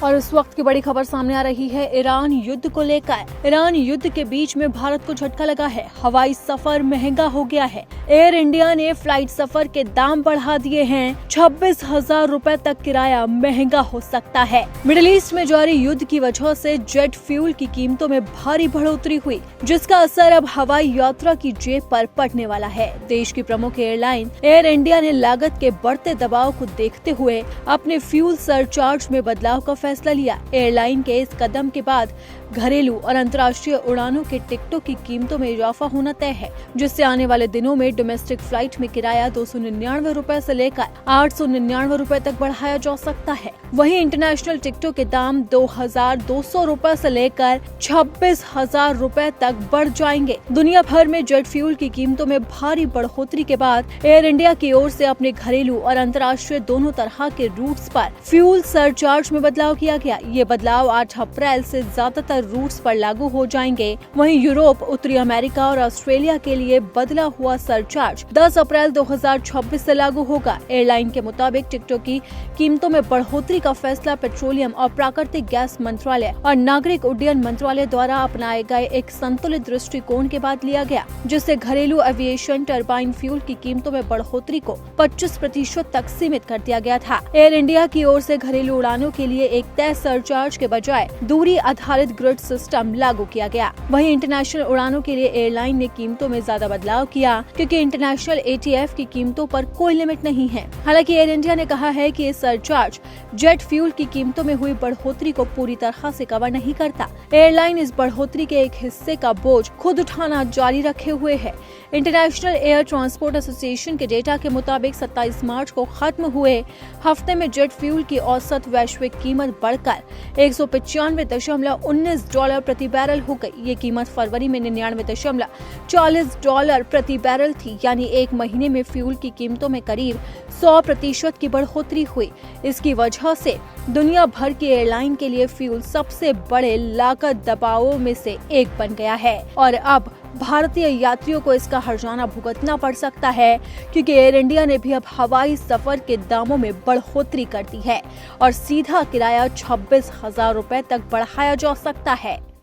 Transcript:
और इस वक्त की बड़ी खबर सामने आ रही है ईरान युद्ध को लेकर। ईरान युद्ध के बीच में भारत को झटका लगा है। हवाई सफर महंगा हो गया है। एयर इंडिया ने फ्लाइट सफर के दाम बढ़ा दिए हैं। 26,000 रुपए तक किराया महंगा हो सकता है। मिडिल ईस्ट में जारी युद्ध की वजह से जेट फ्यूल की कीमतों में भारी बढ़ोतरी हुई, जिसका असर अब हवाई यात्रा की जेब पर पड़ने वाला है। देश की प्रमुख एयरलाइन एयर इंडिया ने लागत के बढ़ते दबाव को देखते हुए अपने फ्यूल सरचार्ज में बदलाव का फैसला लिया। एयरलाइन के इस कदम के बाद घरेलू और अंतर्राष्ट्रीय उड़ानों के टिकटों की कीमतों में इजाफा होना तय है, जिससे आने वाले दिनों में डोमेस्टिक फ्लाइट में किराया 299 रुपए से लेकर 899 रुपए तक बढ़ाया जा सकता है। वहीं इंटरनेशनल टिकटों के दाम 2,200 रुपए से लेकर 26,000 रुपए तक बढ़ जाएंगे। दुनिया भर में जेट फ्यूल की कीमतों में भारी बढ़ोतरी के बाद एयर इंडिया की ओर से अपने घरेलू और अंतर्राष्ट्रीय दोनों तरह के रूट्स पर फ्यूल सरचार्ज में बदलाव किया गया। ये बदलाव 8 अप्रैल से ज्यादातर रूट्स पर लागू हो जाएंगे। वहीं यूरोप, उत्तरी अमेरिका और ऑस्ट्रेलिया के लिए बदला हुआ सरचार्ज 10 अप्रैल 2026 से लागू होगा। एयरलाइन के मुताबिक टिकटों की कीमतों में बढ़ोतरी का फैसला पेट्रोलियम और प्राकृतिक गैस मंत्रालय और नागरिक उड्डयन मंत्रालय द्वारा अपनाए गए एक संतुलित दृष्टिकोण के बाद लिया गया, जिससे घरेलू एविएशन टरबाइन फ्यूल की कीमतों में बढ़ोतरी को 25% तक सीमित कर दिया गया था। एयर इंडिया की ओर से घरेलू उड़ानों के लिए एक तय सरचार्ज के बजाय दूरी आधारित ग्रिड सिस्टम लागू किया गया। वहीं इंटरनेशनल उड़ानों के लिए एयरलाइन ने कीमतों में ज्यादा बदलाव किया, क्योंकि इंटरनेशनल ATF की कीमतों पर कोई लिमिट नहीं है। हालांकि एयर इंडिया ने कहा है कि ये सरचार्ज जेट फ्यूल की कीमतों में हुई बढ़ोतरी को पूरी तरह से कवर नहीं करता। एयरलाइन इस बढ़ोतरी के एक हिस्से का बोझ खुद उठाना जारी रखे हुए है। इंटरनेशनल एयर ट्रांसपोर्ट एसोसिएशन के डेटा के मुताबिक 27 मार्च को खत्म हुए हफ्ते में जेट फ्यूल की औसत वैश्विक कीमत बढ़कर $195.19 प्रति बैरल हो गई। ये कीमत फरवरी में $99.40 प्रति बैरल थी, यानी एक महीने में फ्यूल की कीमतों में करीब 100% की बढ़ोतरी हुई। इसकी वजह से दुनिया भर की एयरलाइन के लिए फ्यूल सबसे बड़े लागत दबावों में से एक बन गया है और अब भारतीय यात्रियों को इसका हर्जाना भुगतना पड़ सकता है, क्योंकि एयर इंडिया ने भी अब हवाई सफर के दामों में बढ़ोतरी कर दी है और सीधा किराया 26,000 रुपए तक बढ़ाया जा सकता है।